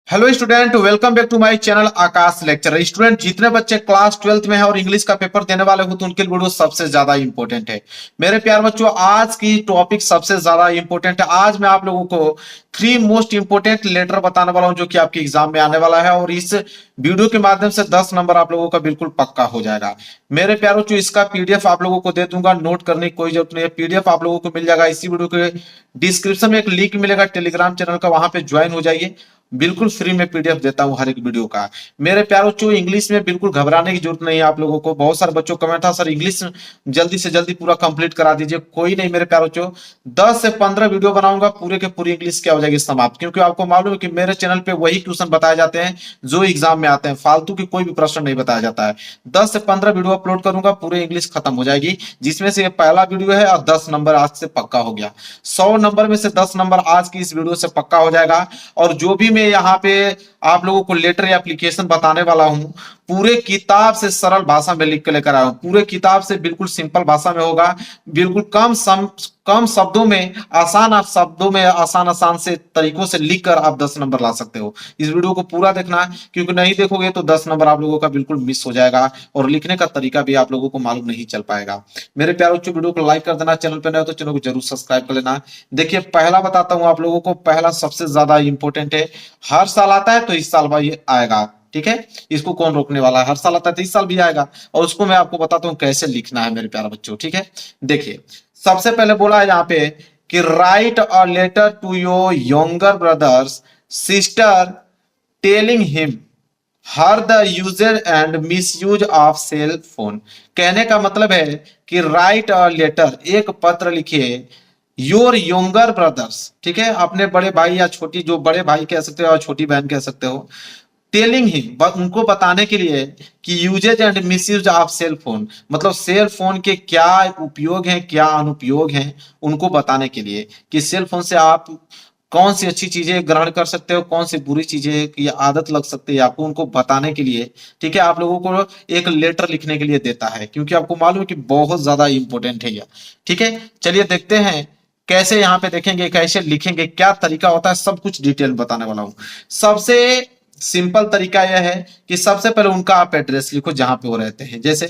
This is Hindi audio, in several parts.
Hello student, welcome back to my channel Aakash lecture. Student, जितने बच्चे क्लास 12th में हैं और इंग्लिश का पेपर देने वाले हो तो उनके लिए वीडियो सबसे ज्यादा इंपॉर्टेंट है। मेरे प्यार बच्चों, आज की टॉपिक सबसे ज्यादा इंपॉर्टेंट है। आज मैं आप लोगों को थ्री मोस्ट इंपॉर्टेंट लेटर बताने वाला हूं जो कि आपके एग्जाम में आने वाला है, और इस वीडियो के माध्यम से 10 नंबर आप लोगों का बिल्कुल पक्का हो जाएगा। मेरे प्यार बच्चों, इसका पीडीएफ आप लोगों को दे दूंगा, नोट करने की कोई जरूरत नहीं है। पीडीएफ आप लोगों को मिल जाएगा इसी वीडियो के डिस्क्रिप्शन में। एक लिंक मिलेगा टेलीग्राम चैनल का, वहां पे ज्वाइन हो जाइए। बिल्कुल फ्री में पीडीएफ देता हूं हर एक वीडियो का। मेरे प्यारे बच्चों, इंग्लिश में बिल्कुल घबराने की जरूरत नहीं है आप लोगों को। बहुत सारे बच्चों कमेंट था, सर इंग्लिश जल्दी से जल्दी पूरा कंप्लीट करा दीजिए। कोई नहीं मेरे प्यारे बच्चों, 10 से 15 वीडियो बनाऊंगा, पूरे के पूरी इंग्लिश क्या हो जाएगी समाप्त। क्योंकि आपको मालूम है कि मेरे चैनल पे वही क्वेश्चन बताए जाते हैं जो एग्जाम में आते हैं, फालतू की कोई भी प्रश्न नहीं बताया जाता है। 10 से 15 वीडियो अपलोड करूंगा, पूरे इंग्लिश खत्म हो जाएगी, जिसमें से ये पहला वीडियो है और 10 नंबर आज से पक्का हो गया। 100 नंबर में से 10 नंबर आज की इस वीडियो से पक्का हो जाएगा। और जो भी मैं यहाँ पे आप लोगों को लेटर या एप्लीकेशन बताने वाला हूं, पूरे किताब से सरल भाषा में लिख के लेकर आया हूं। पूरे किताब से बिल्कुल सिंपल भाषा में होगा, बिल्कुल कम शब्दों में, आसान शब्दों में, आसान आसान से तरीकों से लिखकर आप 10 नंबर ला सकते हो। इस वीडियो को पूरा देखना, क्योंकि नहीं देखोगे तो 10 नंबर आप लोगों का बिल्कुल मिस हो जाएगा, और लिखने का तरीका भी आप लोगों को मालूम नहीं चल पाएगा। मेरे प्यारे बच्चों, वीडियो को लाइक कर देना, चैनल पर नए हो तो चैनल को जरूर सब्सक्राइब कर लेना। देखिए, पहला बताता हूं आप लोगों को, पहला सबसे ज्यादा इंपॉर्टेंट है। हर साल आता है तो इस साल भाई आएगा, ठीक है। इसको कौन रोकने वाला है? हर साल आता है तो इस साल भी आएगा, और उसको मैं आपको बताता हूं कैसे लिखना है मेरे प्यारे बच्चों, ठीक है। देखिए, सबसे पहले बोला है यहाँ पे कि write a letter to your younger brothers sister telling him her the uses and misuse of cell phone. कहने का मतलब है कि राइट अ लेटर, एक पत्र लिखिए, योर यंगर ब्रदर्स, ठीक है, अपने बड़े भाई या छोटी, जो बड़े भाई कह सकते हो और छोटी बहन कह सकते हो, टेलिंग हिम, उनको बताने के लिए कि uses and misuse of cell phone, मतलब सेल फोन के क्या उपयोग हैं क्या अनुपयोग हैं, उनको बताने के लिए कि सेल फोन से आप कौन सी अच्छी चीजें ग्रहण कर सकते हो, कौन सी बुरी चीजें की आदत लग सकती है आपको, उनको बताने के लिए, ठीक है, आप लोगों को एक लेटर लिखने के लिए देता है। क्योंकि आपको मालूम है कि बहुत ज्यादा इंपॉर्टेंट है यह, ठीक है। चलिए देखते हैं कैसे, यहाँ पे देखेंगे कैसे लिखेंगे, क्या तरीका होता है, सब कुछ डिटेल बताने वाला हूं। सबसे सिंपल तरीका यह है कि सबसे पहले उनका आप एड्रेस लिखो जहां पे वो रहते हैं। जैसे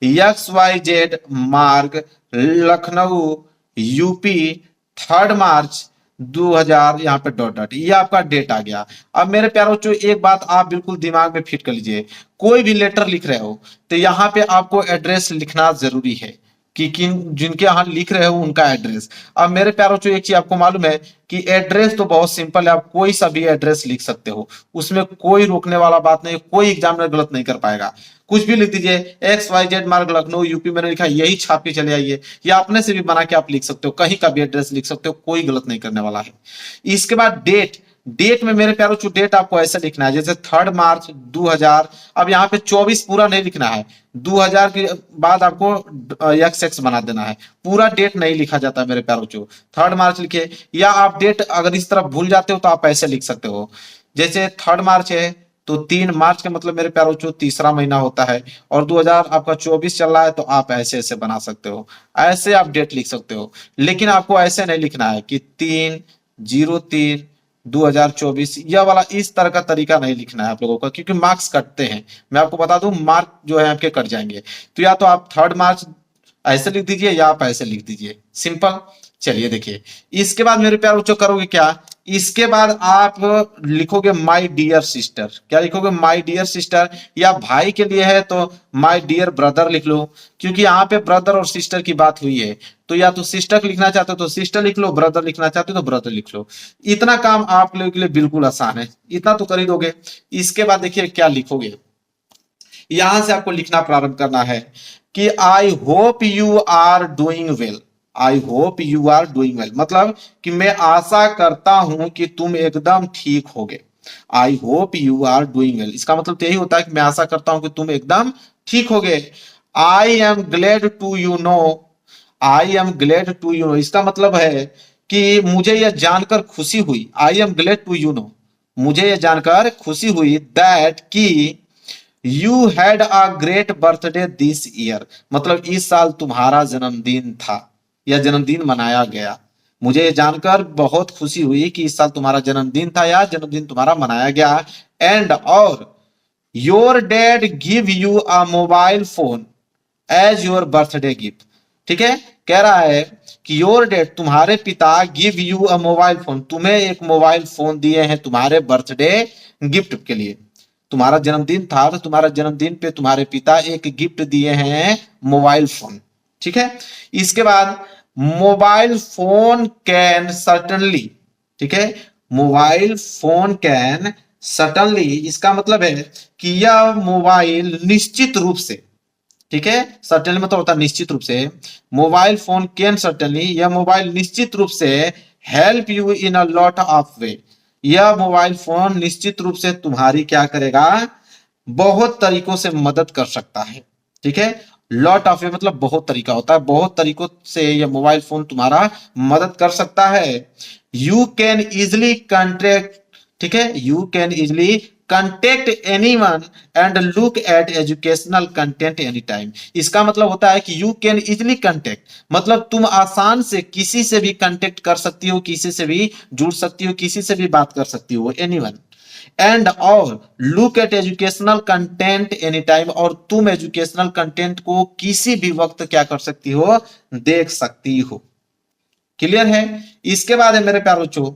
XYZ मार्ग, लखनऊ, यूपी, 3 मार्च 2000, यहाँ पे डॉट डॉट, ये आपका डेट आ गया। अब मेरे प्यारे बच्चों, एक बात आप बिल्कुल दिमाग में फिट कर लीजिए, कोई भी लेटर लिख रहे हो तो यहाँ पे आपको एड्रेस लिखना जरूरी है, कि किन जिनके यहाँ लिख रहे हो उनका एड्रेस। अब मेरे प्यारे बच्चों, एक चीज आपको मालूम है कि एड्रेस तो बहुत सिंपल है, आप कोई सा भी एड्रेस लिख सकते हो, उसमें कोई रोकने वाला बात नहीं, कोई एग्जामिनर गलत नहीं कर पाएगा। कुछ भी लिख दीजिए, XYZ मार्ग, लखनऊ, यूपी, मैंने लिखा, यही छाप के चले आइए, या अपने से भी बना के आप लिख सकते हो, कहीं का भी एड्रेस लिख सकते हो, कोई गलत नहीं करने वाला है। इसके बाद डेट, डेट में मेरे प्यारों चो डेट आपको ऐसे लिखना है, जैसे 3 मार्च 2000। अब यहाँ पे 24 पूरा नहीं लिखना है, 2000 के बाद आपको XX बना देना है, पूरा डेट नहीं लिखा जाता है मेरे प्यारों चो। 3 मार्च लिखे, या आप डेट अगर इस तरफ भूल जाते हो तो आप ऐसे लिख सकते हो, जैसे 3 मार्च है तो 3 मार्च का मतलब मेरे प्यारों चो तीसरा महीना होता है, और 2000 आपका 24 चल रहा है, तो आप ऐसे ऐसे बना सकते हो, ऐसे आप डेट लिख सकते हो। लेकिन आपको ऐसे नहीं लिखना है कि 3/03/2024, यह वाला इस तरह का तरीका नहीं लिखना है आप लोगों का, क्योंकि मार्क्स कटते हैं। मैं आपको बता दूं, मार्क जो है आपके कट जाएंगे। तो या तो आप 3 मार्च ऐसे लिख दीजिए, या आप ऐसे लिख दीजिए, सिंपल। चलिए देखिए, इसके बाद मेरे प्यारे बच्चों करोगे क्या, इसके बाद आप लिखोगे माय डियर सिस्टर। क्या लिखोगे? My dear sister. या भाई के लिए है तो माय डियर ब्रदर लिख लो, क्योंकि यहाँ पे ब्रदर और सिस्टर की बात हुई है। तो या तो सिस्टर लिखना चाहते हो तो सिस्टर लिख लो, ब्रदर लिखना चाहते हो तो ब्रदर लिख लो। इतना काम आप लोगों के लिए बिल्कुल आसान है, इतना तो कर ही दोगे। इसके बाद देखिए क्या लिखोगे, यहां से आपको लिखना प्रारंभ करना है कि I hope you are doing well. I hope you are doing well मतलब कि मैं आशा करता हूं कि तुम एकदम ठीक होगे। I hope you are doing well, इसका मतलब तो यही होता है कि मैं आशा करता हूं कि तुम एकदम ठीक होगे। I am glad to you know, I am glad to you know, इसका मतलब है कि मुझे यह जानकर खुशी हुई। I am glad to you know, मुझे यह जानकर खुशी हुई दैट कि you had a great birthday this year, मतलब इस साल तुम्हारा जन्मदिन था या जन्मदिन मनाया गया। मुझे ये जानकर बहुत खुशी हुई कि इस साल तुम्हारा जन्मदिन था या जन्मदिन तुम्हारा मनाया गया। एंड और your dad give you a mobile phone as your birthday gift. ठीक है, कह रहा है कि योर डैड तुम्हारे पिता give you a mobile phone, तुम्हें एक मोबाइल फोन दिए हैं तुम्हारे बर्थडे गिफ्ट के लिए। तुम्हारा जन्मदिन था तो तुम्हारा जन्मदिन पे तुम्हारे पिता एक गिफ्ट दिए हैं मोबाइल फोन। ठीक है, इसके बाद मोबाइल फोन कैन सर्टनली, ठीक है, मोबाइल फोन कैन सर्टनली, इसका मतलब है कि यह मोबाइल निश्चित रूप से, ठीक है, सर्टेनली मतलब होता है निश्चित रूप से, मोबाइल फोन कैन सर्टेनली, यह मोबाइल निश्चित रूप से help you in a lot of वे, यह मोबाइल फोन निश्चित रूप से तुम्हारी क्या करेगा, बहुत तरीकों से मदद कर सकता है। ठीक है, लॉट ऑफ वे मतलब बहुत तरीका होता है, बहुत तरीकों से यह मोबाइल फोन तुम्हारा मदद कर सकता है। यू कैन इजिली कॉन्टेक्ट, ठीक है, you can easily contact anyone and look at educational content any time. इसका मतलब होता है कि यू कैन इजिली कंटेक्ट मतलब तुम आसान से किसी से भी कंटेक्ट कर सकती हो, किसी से भी जुड़ सकती हो, किसी से भी बात कर सकती हो, एनीवन। एंड और look at educational content any time, और तुम एजुकेशनल कंटेंट को किसी भी वक्त क्या कर सकती हो, देख सकती हो। क्लियर है। इसके बाद है मेरे प्यारे बच्चों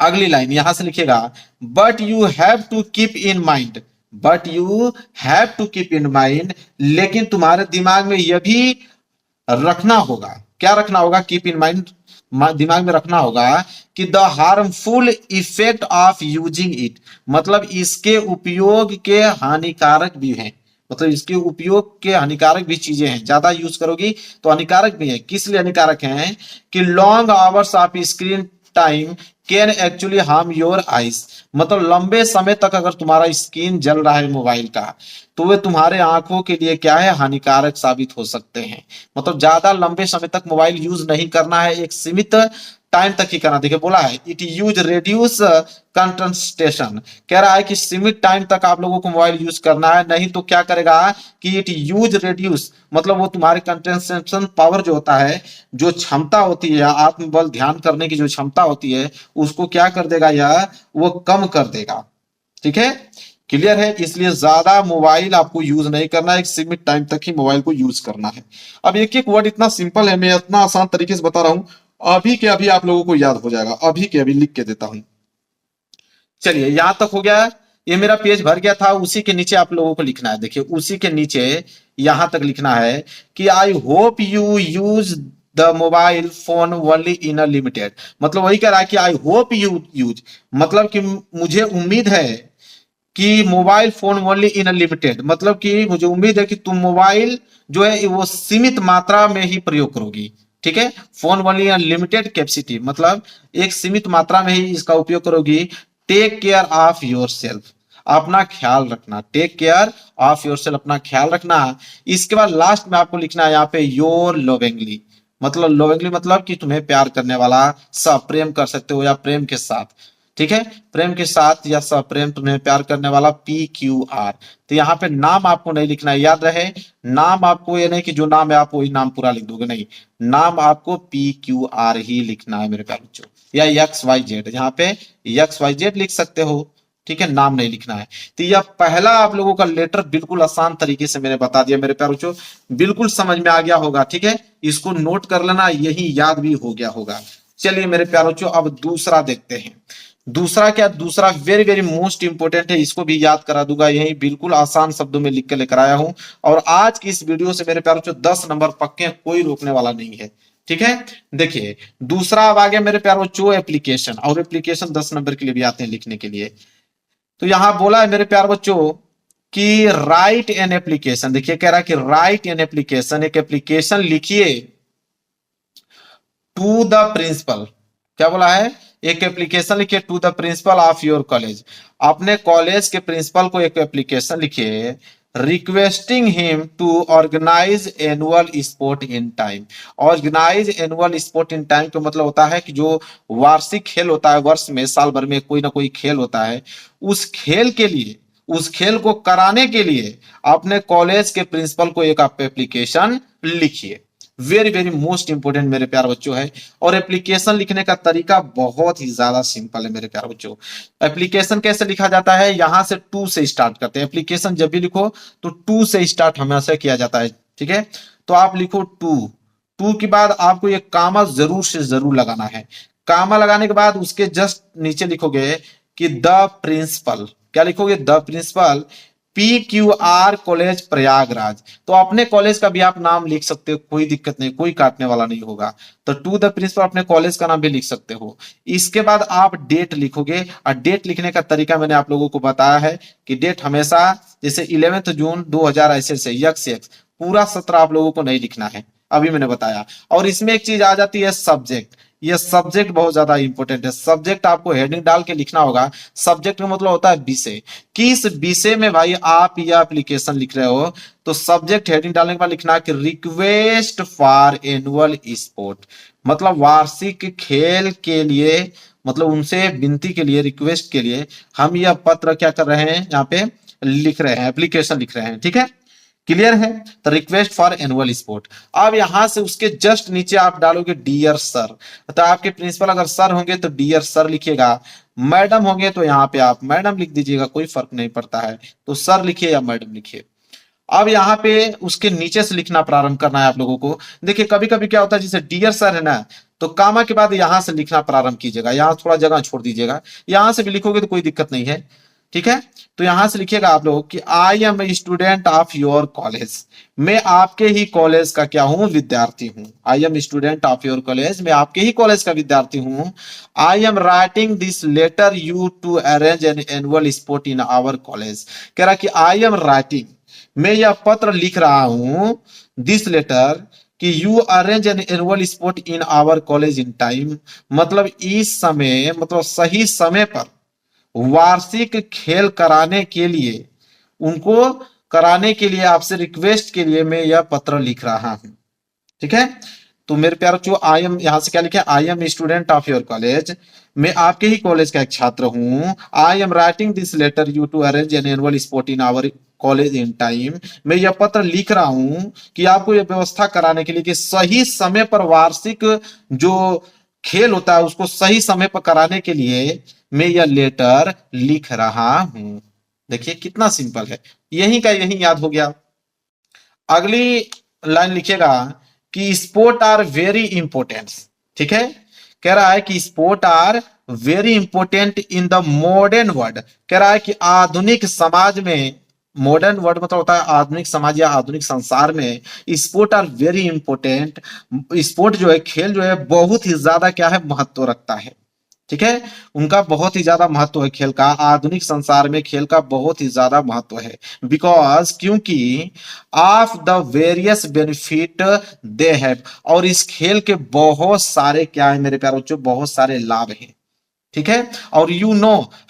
अगली लाइन, यहां से लिखिएगा but you have to keep in mind, but you have to keep in mind, लेकिन तुम्हारे दिमाग में यह भी रखना होगा, क्या रखना होगा, कीप इन माइंड, दिमाग में रखना होगा कि the harmful effect of using it, मतलब इसके उपयोग के हानिकारक भी हैं, मतलब इसके उपयोग के हानिकारक भी चीजें हैं, ज्यादा यूज करोगी तो हानिकारक भी है। किस लिए हानिकारक हैं कि long hours of screen time can actually harm your eyes, मतलब लंबे समय तक अगर तुम्हारा स्क्रीन जल रहा है मोबाइल का तो वे तुम्हारे आंखों के लिए क्या है, हानिकारक साबित हो सकते हैं। मतलब ज्यादा लंबे समय तक मोबाइल यूज नहीं करना है, एक सीमित टाइम तक ही करना। देखिए बोला है इट यूज रेड्यूस कंसंट्रेशन, कह रहा है कि सीमित टाइम तक आप लोगों को मोबाइल यूज करना है, नहीं तो क्या करेगा कि इट यूज रेड्यूस मतलब वो तुम्हारे कंसंट्रेशन पावर जो होता है, जो क्षमता होती है आत्मबल ध्यान करने की जो क्षमता होती है उसको क्या कर देगा, या वो कम कर देगा। ठीक है, क्लियर है। इसलिए ज्यादा मोबाइल आपको यूज नहीं करना है, एक सीमित टाइम तक ही मोबाइल को यूज करना है। अब एक एक वर्ड इतना सिंपल है, मैं इतना आसान तरीके से बता रहा हूं, अभी के अभी आप लोगों को याद हो जाएगा, अभी के अभी लिख के देता हूं। चलिए यहां तक हो गया, ये मेरा पेज भर गया था, उसी के नीचे आप लोगों को लिखना है। देखिए उसी के नीचे यहां तक लिखना है कि I hope you use the mobile phone only in a limited, मतलब वही कह रहा है कि आई होप यू यूज, मतलब कि मुझे उम्मीद है कि mobile phone only in a limited, मतलब कि मुझे उम्मीद है कि तुम मोबाइल जो है वो सीमित मात्रा में ही प्रयोग करोगी। ठीक है, फोन ओनली लिमिटेड कैपेसिटी मतलब एक सीमित मात्रा में ही इसका उपयोग करोगी। Take care of yourself, अपना ख्याल रखना, take care of yourself, अपना ख्याल रखना। इसके बाद लास्ट में आपको लिखना है यहाँ पे योर लविंगली, मतलब लविंगली मतलब कि तुम्हें प्यार करने वाला, सब प्रेम कर सकते हो या प्रेम के साथ। ठीक है, प्रेम के साथ या सप्रेम तुम्हें प्यार करने वाला PQR। तो यहाँ पे नाम आपको नहीं लिखना है, याद रहे नाम आपको ये नहीं कि जो नाम है आप वही नाम पूरा लिख दोगे, नहीं, नाम आपको PQR ही लिखना है मेरे प्यारे बच्चों, या XYZ, यहाँ पे XYZ लिख सकते हो। ठीक है, नाम नहीं लिखना है। तो यह पहला आप लोगों का लेटर बिल्कुल आसान तरीके से मैंने बता दिया मेरे प्यारे बच्चों, बिल्कुल समझ में आ गया होगा। ठीक है, इसको नोट कर लेना, यही याद भी हो गया होगा। चलिए मेरे प्यारे बच्चों अब दूसरा देखते हैं। दूसरा क्या, दूसरा वेरी वेरी मोस्ट इंपोर्टेंट है, इसको भी याद करा दूंगा, यही बिल्कुल आसान शब्दों में लिख के लेकर आया हूं। और आज की इस वीडियो से मेरे प्यारे बच्चों 10 नंबर पक्के, कोई रोकने वाला नहीं है। ठीक है, देखिए दूसरा अब आ गया मेरे प्यारे बच्चों एप्लीकेशन, और एप्लीकेशन 10 नंबर के लिए भी आते हैं लिखने के लिए। तो यहां बोला है मेरे प्यारे बच्चों कि राइट एन एप्लीकेशन, देखिए कह रहा है कि राइट एन एप्लीकेशन, एक एप्लीकेशन लिखिए टू द प्रिंसिपल, क्या बोला है, एक एप्लीकेशन लिखिए to the principal of your college, अपने कॉलेज के प्रिंसिपल को एक एप्लीकेशन लिखिए requesting him to organise annual sport in time. Organise annual sport in time का मतलब होता है कि जो वार्षिक खेल होता है, वर्ष में साल भर में कोई ना कोई खेल होता है, उस खेल के लिए, उस खेल को कराने के लिए अपने कॉलेज के प्रिंसिपल को एक आप एप्लीकेशन लिखिए। वेरी वेरी मोस्ट इंपोर्टेंट मेरे प्यार बच्चों है। और एप्लीकेशन लिखने का तरीका बहुत ही ज्यादा सिंपल है मेरे प्यार बच्चों। एप्लीकेशन कैसे लिखा जाता है, यहां से टू से स्टार्ट करते हैं। एप्लीकेशन जब भी लिखो तो टू से स्टार्ट हमेशा किया जाता है, ठीक है। तो आप लिखो टू, टू के बाद आपको ये कामा जरूर से जरूर लगाना है। कामा लगाने के बाद उसके जस्ट नीचे लिखोगे कि द प्रिंसिपल, क्या लिखोगे, the principal PQR college Prayagraj. तो अपने कॉलेज का भी आप नाम लिख सकते हो, कोई दिक्कत नहीं, कोई काटने वाला नहीं होगा। तो टू द प्रिंसिपल अपने कॉलेज का नाम भी लिख सकते हो। इसके बाद आप डेट लिखोगे, और डेट लिखने का तरीका मैंने आप लोगों को बताया है कि डेट हमेशा जैसे 11 जून 2000 ऐसे से यक्स यक्स, पूरा 17 आप लोगों को नहीं लिखना है, अभी मैंने बताया। और इसमें एक चीज आ जाती है सब्जेक्ट, ये सब्जेक्ट बहुत ज्यादा इंपॉर्टेंट है। सब्जेक्ट आपको हेडिंग डाल के लिखना होगा। सब्जेक्ट का मतलब होता है विषय, किस विषय में भाई आप यह एप्लीकेशन लिख रहे हो। तो सब्जेक्ट हेडिंग डालने के बाद लिखना है कि रिक्वेस्ट फॉर एनुअल स्पोर्ट, मतलब वार्षिक खेल के लिए, मतलब उनसे विनती के लिए, रिक्वेस्ट के लिए हम यह पत्र क्या कर रहे हैं, यहाँ पे लिख रहे हैं, एप्लीकेशन लिख रहे हैं, ठीक है। क्लियर है। तो रिक्वेस्ट फॉर एनुअल स्पोर्ट। अब यहां से उसके जस्ट नीचे आप डालोगे डियर सर। तो आपके प्रिंसिपल अगर सर होंगे तो डियर सर लिखिएगा, मैडम होंगे तो यहाँ पे आप मैडम लिख दीजिएगा, कोई फर्क नहीं पड़ता है। तो सर लिखिए या मैडम लिखिए। अब यहाँ पे उसके नीचे से लिखना प्रारंभ करना है आप लोगों को। देखिए कभी कभी क्या होता है, जैसे डियर सर है ना, तो कामा के बाद यहां से लिखना प्रारंभ कीजिएगा, यहां थोड़ा जगह छोड़ दीजिएगा। यहां से भी लिखोगे तो कोई दिक्कत नहीं है, ठीक है। तो यहां से लिखिएगा आप लोग कि I am a student of your college, मैं आपके ही कॉलेज का क्या हूं, विद्यार्थी हूं। I am student of your college, मैं आपके ही कॉलेज का विद्यार्थी हूं। I am writing this letter you to arrange an annual sport in our college. कह रहा कि आई एम राइटिंग, मैं यह पत्र लिख रहा हूं, दिस लेटर कि you arrange an annual sport in our college in time, मतलब इस समय, मतलब सही समय पर वार्षिक खेल कराने के लिए, उनको कराने के लिए आपसे रिक्वेस्ट के लिए मैं यह पत्र लिख रहा हूं, ठीक है। तो मेरे प्यारे बच्चों, आई एम, यहां से क्या लिखे, I am student of your college, मैं आपके ही कॉलेज का एक छात्र हूं। I am writing this letter you to arrange an annual sport in our college in time, मैं यह पत्र लिख रहा हूं कि आपको यह व्यवस्था कराने के लिए कि सही समय पर वार्षिक जो खेल होता है उसको सही समय पर कराने के लिए मैं यह लेटर लिख रहा हूं। देखिए कितना सिंपल है, यही का यही याद हो गया। अगली लाइन लिखिएगा कि स्पोर्ट आर वेरी इंपोर्टेंट, ठीक है। कह रहा है कि sport are very important in the modern world, कह रहा है कि आधुनिक समाज में, मॉडर्न वर्ल्ड मतलब होता है आधुनिक समाज या आधुनिक संसार में, sport are very important, sport जो है, खेल जो है, बहुत ही ज्यादा क्या है, महत्व रखता है, ठीक है। उनका बहुत ही ज्यादा महत्व है खेल का, आधुनिक संसार में खेल का बहुत ही ज्यादा महत्व है। बिकॉज, क्योंकि of the various benefit they have, और इस खेल के बहुत सारे क्या है मेरे प्यारे बच्चों, बहुत सारे लाभ हैं, ठीक है। और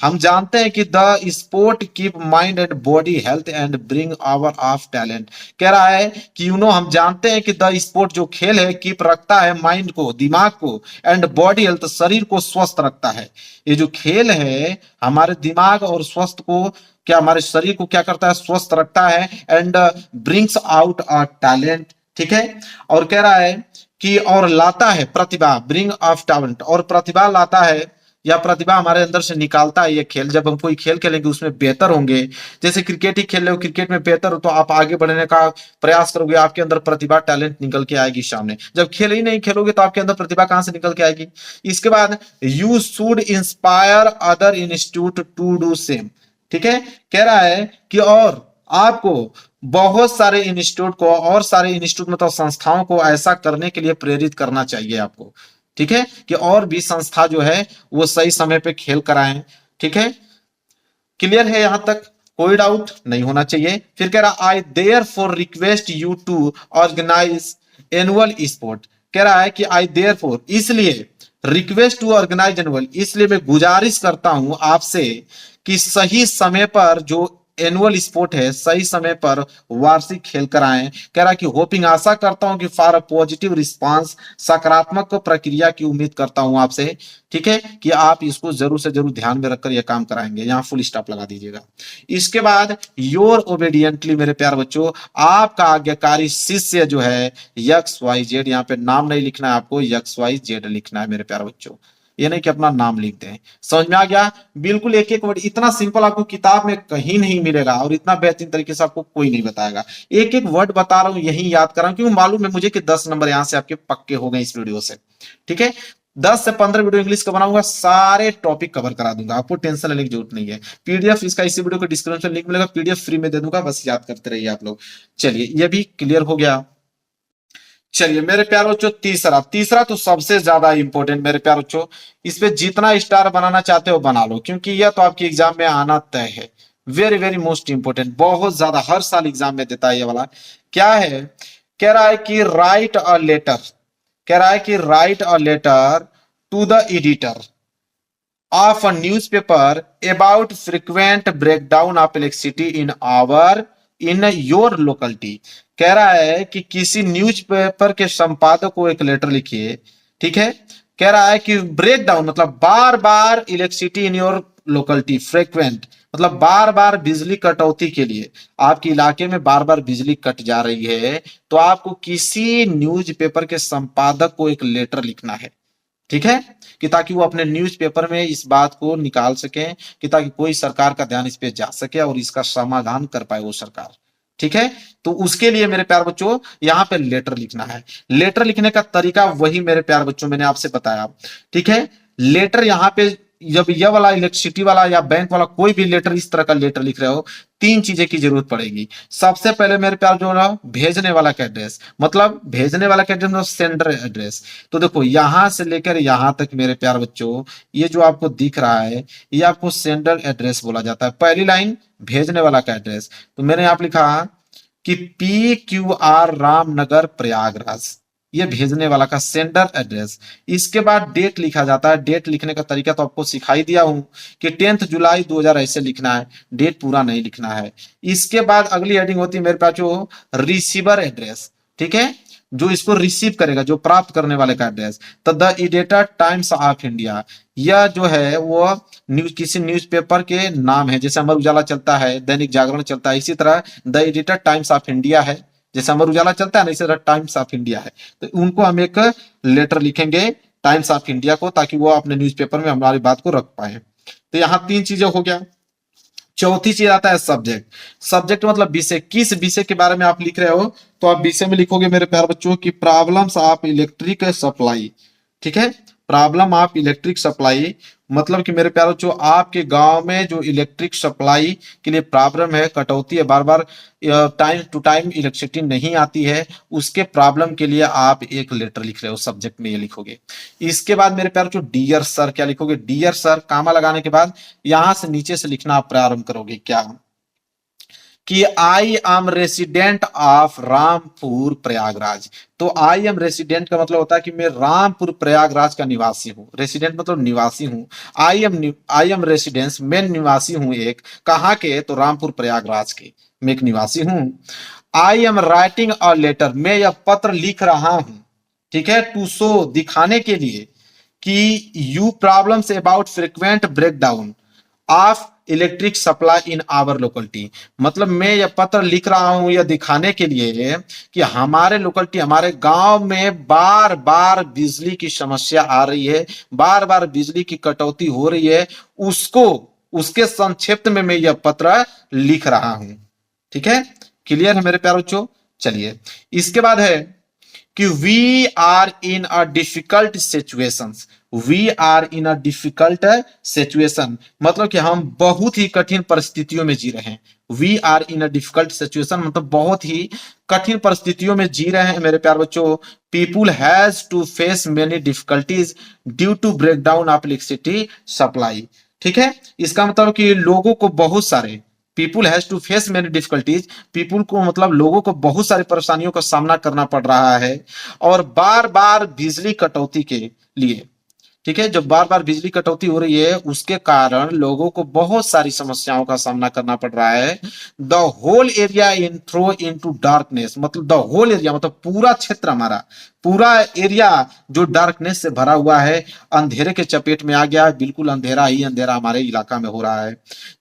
हम जानते हैं कि the sport keep mind and body health and bring hour of talent. कह रहा है कि हम जानते हैं कि द स्पोर्ट जो खेल है कीप रखता है माइंड को, दिमाग को, एंड बॉडी हेल्थ, शरीर को स्वस्थ रखता है। ये जो खेल है हमारे दिमाग और स्वस्थ को क्या, हमारे शरीर को क्या करता है, स्वस्थ रखता है। And brings out a talent, ठीक है। और कह रहा है कि और लाता है प्रतिभा, ब्रिंग ऑफ टैलेंट, और प्रतिभा लाता है, या प्रतिभा हमारे अंदर से निकालता है ये खेल। जब हम कोई खेल खेलेंगे उसमें बेहतर होंगे, जैसे क्रिकेट ही खेल रहे हो, क्रिकेट में बेहतर हो तो आप आगे बढ़ने का प्रयास करोगे, आपके अंदर प्रतिभा, टैलेंट निकल के आएगी सामने। जब खेल ही नहीं खेलोगे तो आपके अंदर प्रतिभा कहां से निकल के आएगी। इसके बाद you should inspire other institute to do same, ठीक है। कह रहा है कि और आपको बहुत सारे इंस्टीट्यूट को, और सारे इंस्टीट्यूट मतलब संस्थाओं को ऐसा करने के लिए प्रेरित करना चाहिए आपको, ठीक है, कि और भी संस्था जो है वो सही समय पे खेल कराएं, ठीक है। क्लियर है यहां तक, कोई डाउट नहीं होना चाहिए। फिर कह रहा I therefore request you to organise annual sport, कह रहा है कि आई देयर फॉर, इसलिए, रिक्वेस्ट टू ऑर्गेनाइज एनुअल, इसलिए मैं गुजारिश करता हूं आपसे कि सही समय पर जो एनुअल स्पोर्ट है, सही समय पर वार्षिक खेल कराएं। कह रहा है कि होपिंग, आशा करता हूं कि फॉर अ पॉजिटिव रिस्पांस, सकारात्मक प्रक्रिया की उम्मीद करता हूं आपसे। ठीक है, कि आप इसको जरूर से जरूर ध्यान में रखकर यह काम कराएंगे। यहां फुल स्टॉप लगा दीजिएगा। इसके बाद योर ओबेडियंटली, मेरे प्यार बच्चों, आपका आज्ञाकारी शिष्य जो है यक्स वाई जेड, यहाँ पे नाम नहीं लिखना है आपको, यक्स वाई जेड लिखना है मेरे प्यार बच्चों, ये नहीं कि अपना नाम लिख दें। समझ में आ गया? बिल्कुल एक एक वर्ड, इतना सिंपल आपको किताब में कहीं नहीं मिलेगा और इतना बेहतरीन तरीके से आपको कोई नहीं बताएगा। एक एक वर्ड बता रहा हूं, यही याद कर रहा हूं, क्योंकि मालूम है मुझे कि 10 नंबर यहां से आपके पक्के हो गए इस वीडियो से। ठीक है, 10 से 15 वीडियो इंग्लिश का बनाऊंगा, सारे टॉपिक कवर करा दूंगा, आपको टेंशन लेने की जरूरत नहीं है। पीडीएफ इसका इसी वीडियो को डिस्क्रिप्शन लिंक मिलेगा, पीडीएफ फ्री में दे दूंगा, बस याद करते रहिए आप लोग। चलिए, ये भी क्लियर हो गया। चलिए मेरे प्यारे बच्चों, तीसरा तीसरा तो सबसे ज्यादा इंपॉर्टेंट मेरे प्यारे बच्चों, इस पे जितना स्टार बनाना चाहते हो बना लो, क्योंकि यह तो आपके एग्जाम में आना तय है। वेरी वेरी मोस्ट इंपॉर्टेंट, बहुत ज्यादा, हर साल एग्जाम में देता है ये वाला। क्या है? कह रहा है कि राइट अ लेटर, कह रहा है कि write a letter to the editor of a newspaper about frequent breakdown of electricity in your locality। कह रहा है कि किसी न्यूज़पेपर के संपादक को एक लेटर लिखिए। ठीक है, कह रहा है कि ब्रेक डाउन मतलब बार बार electricity in your locality, frequent मतलब बार बार बिजली कटौती के लिए, आपके इलाके में बार बार बिजली कट जा रही है, तो आपको किसी न्यूज़पेपर के संपादक को एक लेटर लिखना है। ठीक है, कि ताकि वो अपने न्यूज़पेपर में इस बात को निकाल सके, कि ताकि कोई सरकार का ध्यान इस पे जा सके और इसका समाधान कर पाए वो सरकार। ठीक है, तो उसके लिए मेरे प्यार बच्चों यहाँ पे लेटर लिखना है। लेटर लिखने का तरीका वही मेरे प्यार बच्चों मैंने आपसे बताया। ठीक है, लेटर यहाँ पे जब यह वाला इलेक्ट्रिसिटी वाला या बैंक वाला कोई भी लेटर, इस तरह का लेटर लिख रहे हो, तीन चीजें की जरूरत पड़ेगी। सबसे पहले मेरे प्यार जो है भेजने वाला का एड्रेस, मतलब भेजने वाला का एड्रेस मतलब सेंडर एड्रेस। तो देखो यहां से लेकर यहां तक मेरे प्यार बच्चों, ये जो आपको दिख रहा है ये आपको सेंडर एड्रेस बोला जाता है। पहली लाइन भेजने वाला का एड्रेस, तो मैंने यहाँ लिखा कि PQR रामनगर प्रयागराज, ये भेजने वाला का सेंडर एड्रेस। इसके बाद डेट लिखा जाता है। डेट लिखने का तरीका तो आपको सिखाई दिया हूं कि 10 जुलाई 2000 ऐसे लिखना है, डेट पूरा नहीं लिखना है। इसके बाद अगली हेडिंग होती है मेरे पास जो रिसीवर एड्रेस। ठीक है, जो इसको रिसीव करेगा, जो प्राप्त करने वाले का एड्रेस। तो the editor times of India, यह जो है वो किसी न्यूज़पेपर के नाम है, जैसे अमर उजाला चलता है, दैनिक जागरण चलता है, इसी तरह the editor times of India है। जैसे अमर उजाला चलता है ना, इसी तरह टाइम्स ऑफ इंडिया है। तो उनको हम एक लेटर लिखेंगे टाइम्स ऑफ इंडिया को, ताकि वो अपने न्यूज़पेपर में हमारी बात को रख पाए। तो यहाँ तीन चीजें हो गया। चौथी चीज आता है सब्जेक्ट। सब्जेक्ट मतलब विषय, किस विषय के बारे में आप लिख रहे हो, तो आप विषय में लिखोगे मेरे प्यारे बच्चों की प्रॉब्लम्स ऑफ इलेक्ट्रिक सप्लाई। ठीक है, प्रॉब्लम ऑफ इलेक्ट्रिक सप्लाई मतलब कि मेरे प्यारे बच्चों आपके गांव में जो इलेक्ट्रिक सप्लाई के लिए प्रॉब्लम है, कटौती है, बार बार टाइम टू टाइम इलेक्ट्रिसिटी नहीं आती है, उसके प्रॉब्लम के लिए आप एक लेटर लिख रहे हो, सब्जेक्ट में ये लिखोगे। इसके बाद मेरे प्यारे बच्चों डियर सर क्या लिखोगे, डियर सर कामा लगाने के बाद यहां से नीचे से लिखना आप प्रारंभ करोगे क्या, कि I M resident of Rampur Prayagraj. तो आई एम रेसिडेंट का मतलब होता है कि मैं रामपुर प्रयागराज का निवासी हूँ। रेसिडेंट मतलब निवासी हूँ। आई एम रेसिडेंस, मैं निवासी हूँ एक, कहाँ के, तो रामपुर प्रयागराज के, मैं एक निवासी हूँ। I am writing a letter, मैं यह पत्र लिख रहा हूँ। ठीक है, टू शो, दिखाने के लिए कि you problems about frequent breakdown of electric supply in our locality, मतलब मैं यह पत्र लिख रहा हूं यह दिखाने के लिए कि हमारे लोकलिटी, हमारे गांव में बार बार बिजली की समस्या आ रही है, बार बार बिजली की कटौती हो रही है, उसको, उसके संक्षिप्त में मैं यह पत्र लिख रहा हूं। ठीक है, क्लियर है मेरे प्यारे बच्चों। चलिए इसके बाद है कि we are in a difficult situation. We are in a difficult situation मतलब कि हम बहुत ही कठिन परिस्थितियों में जी रहे हैं। We are in a difficult situation मतलब बहुत ही कठिन परिस्थितियों में जी रहे हैं मेरे प्यारे बच्चों। People has to face many difficulties due to break down of electricity supply. ठीक है, इसका मतलब कि लोगों को बहुत सारे, people has to face many difficulties, people को मतलब लोगों को बहुत सारी परेशानियों का सामना करना पड़ रहा है, और बार बार बिजली कटौती के लिए। ठीक है, जब बार बार बिजली कटौती हो रही है उसके कारण लोगों को बहुत सारी समस्याओं का सामना करना पड़ रहा है। The whole area in throw into darkness, मतलब द होल एरिया मतलब पूरा क्षेत्र, हमारा पूरा एरिया जो डार्कनेस से भरा हुआ है, अंधेरे के चपेट में आ गया है। बिल्कुल अंधेरा ही अंधेरा हमारे इलाका में हो रहा है।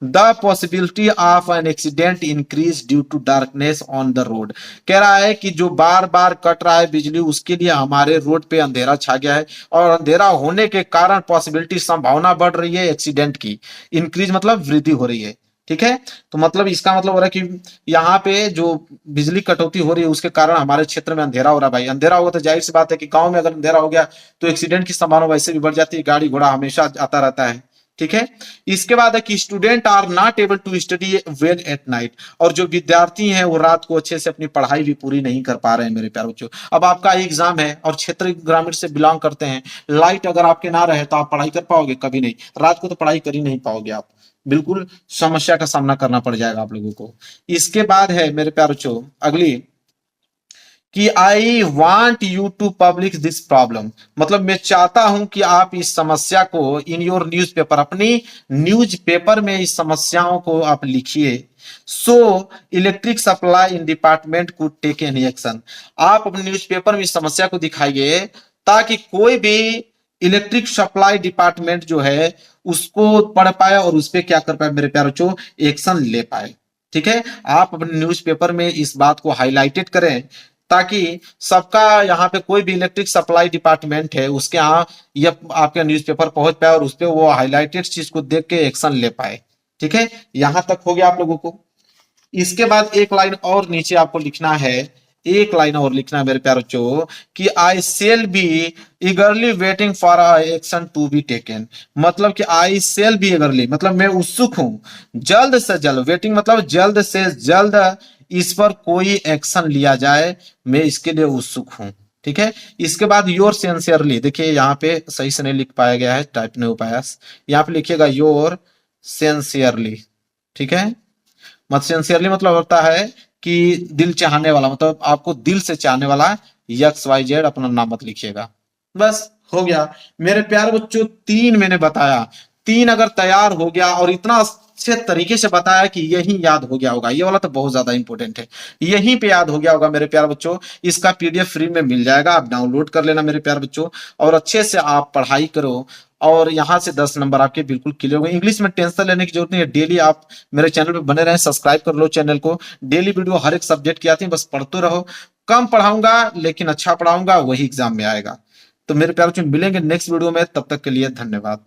The possibility of an accident increase due to darkness on the road, कह रहा है कि जो बार बार कट रहा है बिजली उसके लिए हमारे रोड पे अंधेरा छा गया है, और अंधेरा होने के कारण पॉसिबिलिटी, संभावना बढ़ रही है एक्सीडेंट की। इंक्रीज मतलब वृद्धि हो रही है। ठीक है, तो मतलब इसका मतलब हो रहा है कि यहाँ पे जो बिजली कटौती हो रही है उसके कारण हमारे क्षेत्र में अंधेरा हो रहा है। भाई अंधेरा होगा तो जाहिर सी बात है कि गांव में अगर अंधेरा हो गया तो एक्सीडेंट की संभावना वैसे भी बढ़ जाती है, गाड़ी घोड़ा हमेशा आता रहता है। ठीक है, इसके बाद है कि student are not able to study well at night, और जो विद्यार्थी हैं वो रात को अच्छे से अपनी पढ़ाई भी पूरी नहीं कर पा रहे हैं मेरे प्यारे बच्चों। अब आपका एग्जाम है और क्षेत्र ग्रामीण से बिलोंग करते हैं, लाइट अगर आपके ना रहे तो आप पढ़ाई कर पाओगे? कभी नहीं, रात को तो पढ़ाई कर ही नहीं पाओगे आप, बिल्कुल समस्या का सामना करना पड़ जाएगा आप लोगों को। इसके बाद है मेरे प्यारे बच्चों अगली कि I want you to publish this problem, मतलब मैं चाहता हूं कि आप इस समस्या को इन योर न्यूज़पेपर, अपनी न्यूज़पेपर में इस समस्याओं को आप लिखिए। So electric supply in department could take any action, आप अपने न्यूज़पेपर में इस समस्या को दिखाइए ताकि कोई भी इलेक्ट्रिक सप्लाई डिपार्टमेंट जो है उसको पढ़ पाए और उस पर क्या कर पाए मेरे प्यारे बच्चों, एक्शन ले पाए। ठीक है, आप अपने न्यूज़पेपर में इस बात को हाईलाइटेड करें ताकि सबका यहाँ पे कोई भी इलेक्ट्रिक सप्लाई डिपार्टमेंट है उसके यहाँ यह आपके न्यूज़पेपर पहुंच पाए और उस पर वो हाईलाइटेड चीज को देख के एक्शन ले पाए। ठीक है, यहां तक हो गया आप लोगों को। इसके बाद एक लाइन और नीचे आपको लिखना है, एक लाइन और लिखना है मेरे प्यारे बच्चों कि I shall be eagerly waiting for action to be taken, मतलब कि आई सेल बी ईगरली मतलब मैं उत्सुक हूं जल्द से जल्द, वेटिंग मतलब जल्द से जल्द इस पर कोई एक्शन लिया जाए, मैं इसके लिए उत्सुक हूं। ठीक है, इसके बाद योर सिंसियरली, देखिए यहाँ पे सही से नहीं लिख पाया गया है, टाइप नहीं हो पाया, यहाँ पे लिखिएगा योर सिंसियरली। ठीक है, मत सिंसियरली मतलब होता है कि दिल चाहने वाला, मतलब आपको दिल से चाहने वाला XYZ अपना नाम मत लिखिएगा। बस हो गया मेरे प्यारे बच्चों, तीन मैंने बताया, तीन अगर तैयार हो गया और इतना अच्छे तरीके से बताया कि यही याद हो गया होगा, ये वाला तो बहुत ज्यादा इंपॉर्टेंट है, यहीं पे याद हो गया होगा मेरे प्यारे बच्चों। इसका PDF फ्री में मिल जाएगा, आप डाउनलोड कर लेना मेरे प्यारे बच्चों, और अच्छे से आप पढ़ाई करो और यहां से 10 नंबर आपके बिल्कुल क्लियर होंगे। इंग्लिश में टेंशन लेने की जरूरत नहीं है, डेली आप मेरे चैनल पे बने रहें, सब्सक्राइब कर लो चैनल को, डेली वीडियो हर एक सब्जेक्ट की आती है, बस पढ़ते रहो। कम पढ़ाऊंगा लेकिन अच्छा पढ़ाऊंगा, वही एग्जाम में आएगा। तो मेरे प्यारे बच्चों मिलेंगे नेक्स्ट वीडियो में, तब तक के लिए धन्यवाद।